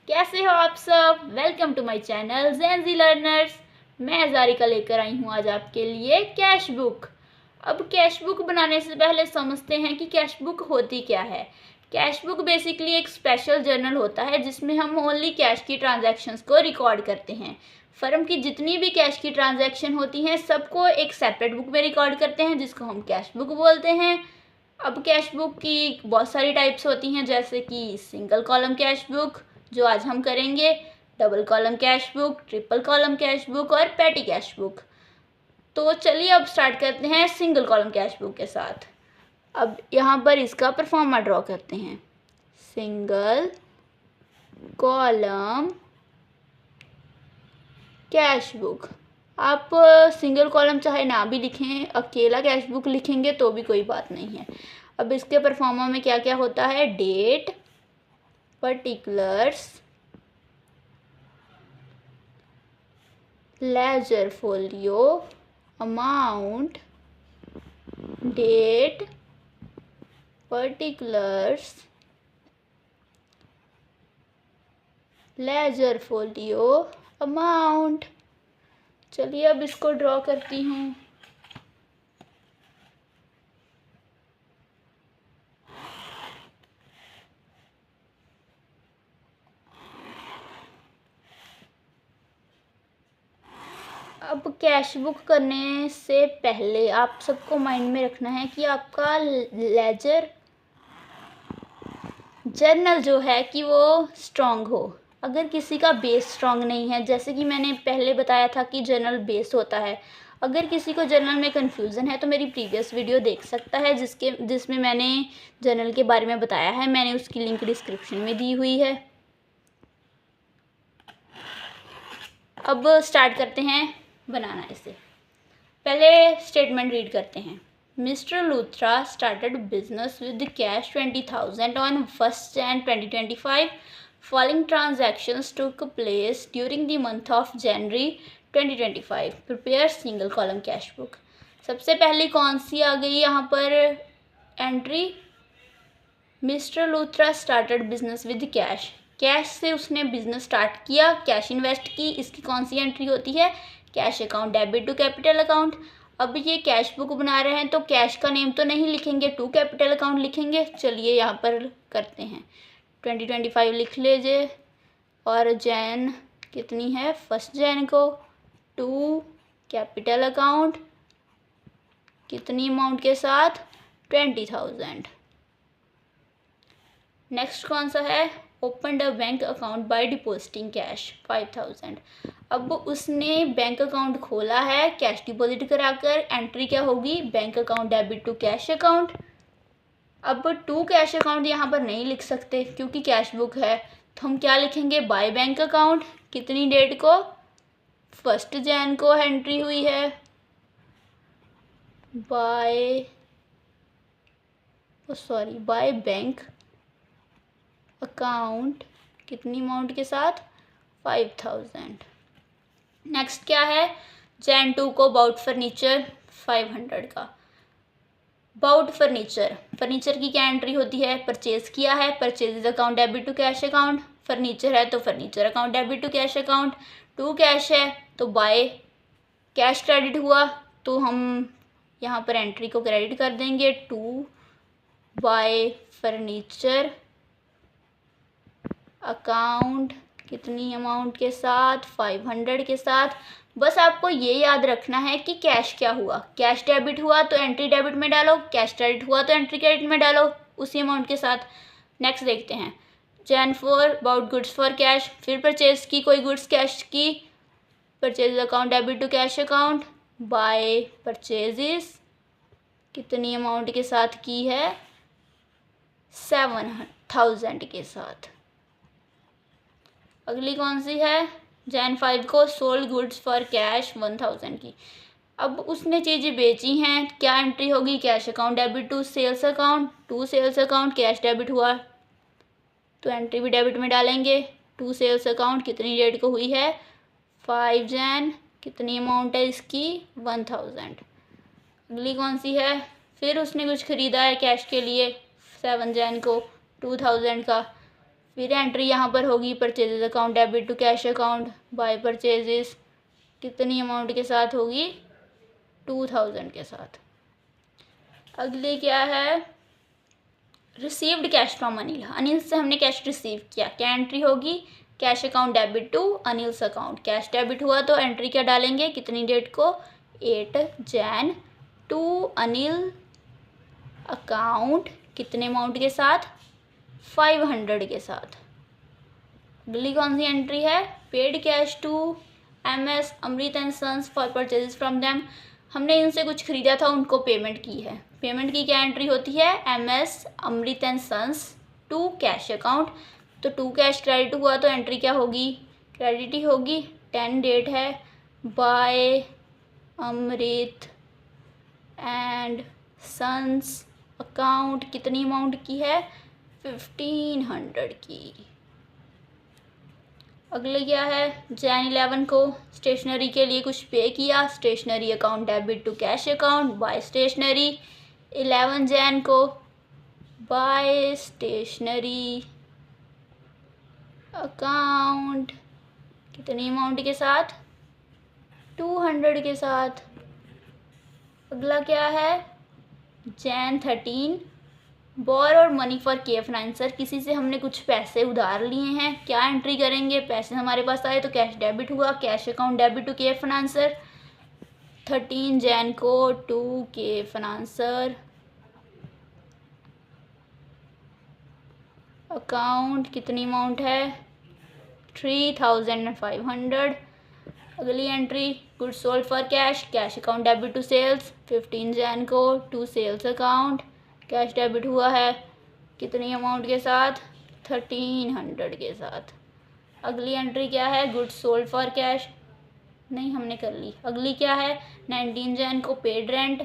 कैसे हो आप सब। Welcome to my channel Gen Z learners. मैं जारिका लेकर आई हूँ आज आपके लिए कैश बुक। अब कैश बुक बनाने से पहले समझते हैं कि कैश बुक होती क्या है। कैश बुक बेसिकली एक स्पेशल जर्नल होता है जिसमें हम ओनली कैश की ट्रांजैक्शंस को रिकॉर्ड करते हैं। फर्म की जितनी भी कैश की ट्रांजैक्शन होती हैं सबको एक सेपरेट बुक में रिकॉर्ड करते हैं जिसको हम कैश बुक बोलते हैं। अब कैश बुक की बहुत सारी टाइप्स होती हैं, जैसे कि सिंगल कॉलम कैश बुक जो आज हम करेंगे, double column cash book, triple column cash book और पैटी कैश बुक। तो चलिए अब स्टार्ट करते हैं सिंगल कॉलम कैश बुक के साथ। अब यहाँ पर इसका परफॉर्मा ड्रॉ करते हैं। Single column cash book. आप सिंगल कॉलम चाहे ना भी लिखें, अकेला कैश बुक लिखेंगे तो भी कोई बात नहीं है। अब इसके परफॉर्मा में क्या क्या होता है, date, particulars, ledger folio, amount, date, particulars, ledger folio, amount। चलिए अब इसको ड्रॉ करती हूँ। अब कैश बुक करने से पहले आप सबको माइंड में रखना है कि आपका लेजर जर्नल जो है कि वो स्ट्रॉन्ग हो। अगर किसी का बेस स्ट्रॉन्ग नहीं है, जैसे कि मैंने पहले बताया था कि जर्नल बेस होता है, अगर किसी को जर्नल में कन्फ्यूज़न है तो मेरी प्रीवियस वीडियो देख सकता है जिसमें मैंने जर्नल के बारे में बताया है। मैंने उसकी लिंक डिस्क्रिप्शन में दी हुई है। अब स्टार्ट करते हैं बनाना इसे। पहले स्टेटमेंट रीड करते हैं। Mister Luthra started business with cash 20,000 on 1st Jan 2025. Following transactions took place during the month of January 2025. Prepare single column cash book. सबसे पहली कौन सी आ गई यहाँ पर entry, mister Luthra started business with cash. Cash से उसने बिजनेस स्टार्ट किया, cash invest की। इसकी कौन सी एंट्री होती है, cash account debit to capital account. अब ये कैश बुक बना रहे हैं तो कैश का नेम तो नहीं लिखेंगे, टू कैपिटल अकाउंट लिखेंगे। चलिए यहाँ पर करते हैं, 2025 लिख लीजिए और जैन कितनी है, 1 Jan को, टू कैपिटल अकाउंट कितनी अमाउंट के साथ, 20,000। नेक्स्ट कौन सा है, open the bank account by depositing cash 5,000। अब उसने बैंक अकाउंट खोला है कैश डिपॉजिट कराकर। एंट्री क्या होगी, bank account debit to cash account. अब टू कैश अकाउंट यहाँ पर नहीं लिख सकते क्योंकि कैश बुक है, तो हम क्या लिखेंगे, बाय बैंक अकाउंट। कितनी डेट को, 1st Jan को एंट्री हुई है। बाय बैंक अकाउंट कितनी अमाउंट के साथ, 5,000। नेक्स्ट क्या है, Jan 2 को बाउट फर्नीचर 500 का। बाउट फर्नीचर, फर्नीचर की क्या एंट्री होती है, परचेज किया है, purchase account debit to cash account. Furniture है तो furniture account debit to cash account. To cash है तो बाय कैश क्रेडिट हुआ, तो हम यहाँ पर एंट्री को क्रेडिट कर देंगे, टू बाय फर्नीचर अकाउंट कितनी अमाउंट के साथ, 500 के साथ। बस आपको ये याद रखना है कि कैश क्या हुआ, कैश डेबिट हुआ तो एंट्री डेबिट में डालो, कैश क्रेडिट हुआ तो एंट्री क्रेडिट में डालो उसी अमाउंट के साथ। नेक्स्ट देखते हैं, Jan 4 about goods for cash. फिर परचेज की कोई गुड्स कैश की, purchase account debit to cash account, by purchases कितनी अमाउंट के साथ की है, 7,000 के साथ। अगली कौन सी है, Jan 5 को सोल्ड गुड्स फॉर कैश 1,000 की। अब उसने चीज़ें बेची हैं, क्या एंट्री होगी, cash account debit to sales account. To sales account cash debit हुआ तो एंट्री भी डेबिट में डालेंगे। टू सेल्स अकाउंट कितनी डेट को हुई है, 5 Jan। कितनी अमाउंट है इसकी, 1,000। अगली कौन सी है, फिर उसने कुछ ख़रीदा है कैश के लिए 7 Jan को 2,000 का। फिर एंट्री यहाँ पर होगी purchases account debit to cash account by purchases, कितनी अमाउंट के साथ होगी, 2000 के साथ। अगले क्या है, received cash from Anil, Anil से हमने कैश रिसीव किया, क्या एंट्री होगी, cash account debit to Anil's account, cash debit हुआ तो एंट्री क्या डालेंगे, कितनी डेट को, 8 जैन टू अनिल अकाउंट, कितने अमाउंट के साथ, 500 के साथ। अगली कौन सी एंट्री है, paid cash to MS Amrit and sons for purchases from them, हमने इनसे कुछ खरीदा था, उनको पेमेंट की है, पेमेंट की क्या एंट्री होती है, MS Amrit and sons to cash account, तो टू कैश क्रेडिट हुआ तो एंट्री क्या होगी, क्रेडिट ही होगी, 10 डेट है, by Amrit and sons account, कितनी अमाउंट की है, 1500 की। अगले क्या है, जैन 11 को स्टेशनरी के लिए कुछ पे किया, stationery account debit to cash account by stationery, 11 Jan को बाय स्टेशनरी अकाउंट, कितनी अमाउंट के साथ, 200 के साथ। अगला क्या है, Jan 13 borrowed money for K financer, किसी से हमने कुछ पैसे उधार लिए हैं, क्या एंट्री करेंगे, पैसे हमारे पास आए तो कैश डेबिट हुआ, कैश अकाउंट डेबिट टू के फाइनेंसर, 13 जैन को टू के फाइनेंसर अकाउंट, कितनी अमाउंट है, 3500। अगली entry, good sold for cash, cash account debit to sales, 15 जैन को to sales account, cash debit हुआ है, कितनी अमाउंट के साथ, 1300 के साथ। अगली एंट्री क्या है, गुड सोल्ड फॉर कैश, नहीं हमने कर ली। अगली क्या है, 19 जैन को paid rent,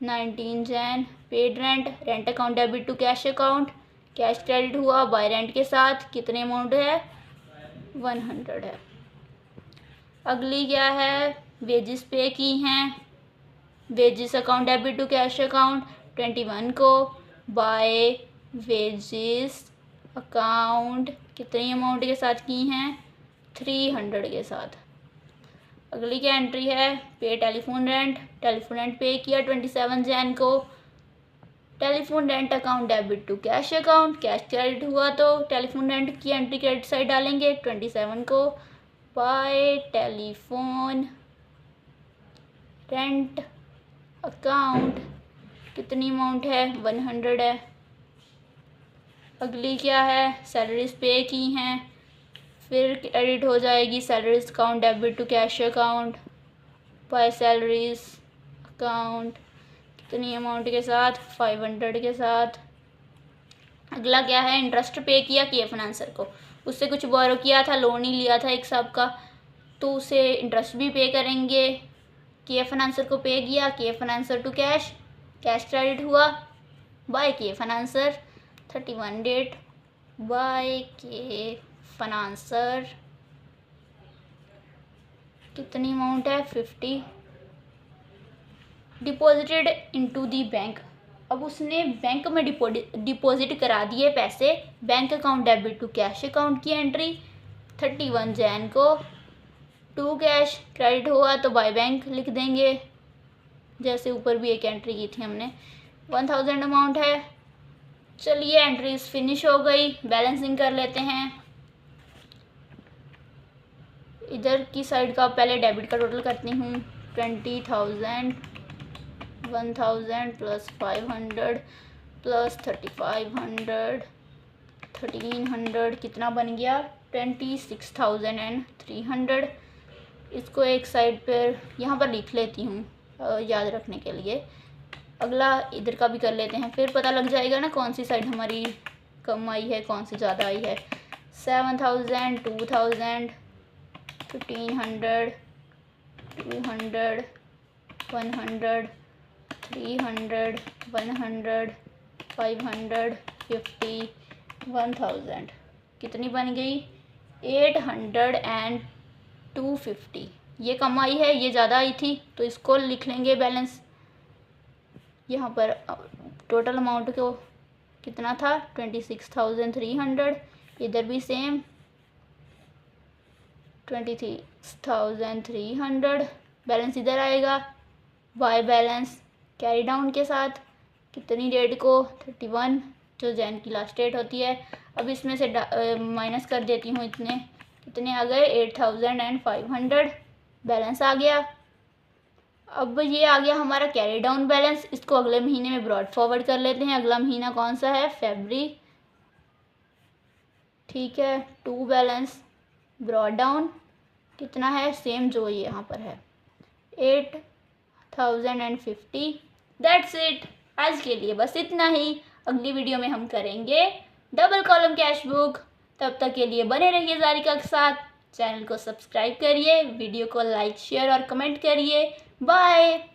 19 Jan paid rent, rent account debit to cash account, cash credit हुआ बाय रेंट के साथ, कितने अमाउंट है, 100 है। अगली क्या है, वेजिस पे की हैं, wages account debit to cash account, 21 को बाय वेजिस अकाउंट, कितनी अमाउंट के साथ की हैं, 300 के साथ। अगली क्या एंट्री है, पे टेलीफोन रेंट, टेलीफोन रेंट पे किया 27 जैन को, telephone rent account debit to cash account, cash credit हुआ तो टेलीफोन रेंट की एंट्री क्रेडिट साइड डालेंगे, 27 को बाय टेलीफोन रेंट अकाउंट, कितनी अमाउंट है, 100 है। अगली क्या है, सैलरीज पे की हैं, फिर क्रेडिट हो जाएगी salaries account debit to cash account by salaries account, कितनी अमाउंट के साथ, 500 के साथ। अगला क्या है, इंटरेस्ट पे किया किए फाइनेंसर को, उससे कुछ बोरो किया था, लोन ही लिया था एक साहब का, तो उसे इंटरेस्ट भी पे करेंगे, के फाइनेंसर को पे किया, K financer to cash, cash credit हुआ by K financer, 31 date by K financer, कितनी अमाउंट है, 50, डिपॉजिटेड इनटू दी बैंक, अब उसने बैंक में डिपॉजिट करा दिए पैसे, bank account debit to cash account की एंट्री, 31 जैन को टू कैश क्रेडिट हुआ तो बाय बैंक लिख देंगे, जैसे ऊपर भी एक एंट्री की थी हमने, 1000 अमाउंट है। चलिए एंट्रीज फिनिश हो गई, बैलेंसिंग कर लेते हैं। इधर की साइड का पहले डेबिट का टोटल करती हूँ, 20,000, 1000 प्लस 500 प्लस 3500, 1300, कितना बन गया, 26,300। इसको एक साइड पर यहाँ पर लिख लेती हूँ याद रखने के लिए। अगला इधर का भी कर लेते हैं, फिर पता लग जाएगा ना कौन सी साइड हमारी कम आई है, कौन सी ज़्यादा आई है। 7,000, 2,000, 1,500, 200, 100, 300, 100, 500, 50, 1000, कितनी बन गई, 80250। ये कम आई है, ये ज़्यादा आई थी, तो इसको लिख लेंगे बैलेंस। यहाँ पर टोटल अमाउंट को कितना था, 26,300, इधर भी सेम 23,300 बैलेंस इधर आएगा। वाई बैलेंस कैरी डाउन के साथ कितनी डेट को 31 जो जैन की लास्ट डेट होती है। अब इसमें से माइनस कर देती हूँ, इतने कितने आ गए 8,500 बैलेंस आ गया। अब ये आ गया हमारा कैरी डाउन बैलेंस। इसको अगले महीने में ब्रॉड फॉरवर्ड कर लेते हैं। अगला महीना कौन सा है? फरवरी। ठीक है, 2 बैलेंस ब्रॉड डाउन कितना है? सेम जो ये यहाँ पर है 8,050। दैट्स इट, आज के लिए बस इतना ही। अगली वीडियो में हम करेंगे डबल कॉलम कैश बुक। तब तक के लिए बने रहिए जारिका के साथ। चैनल को सब्सक्राइब करिए, वीडियो को लाइक शेयर और कमेंट करिए। बाय।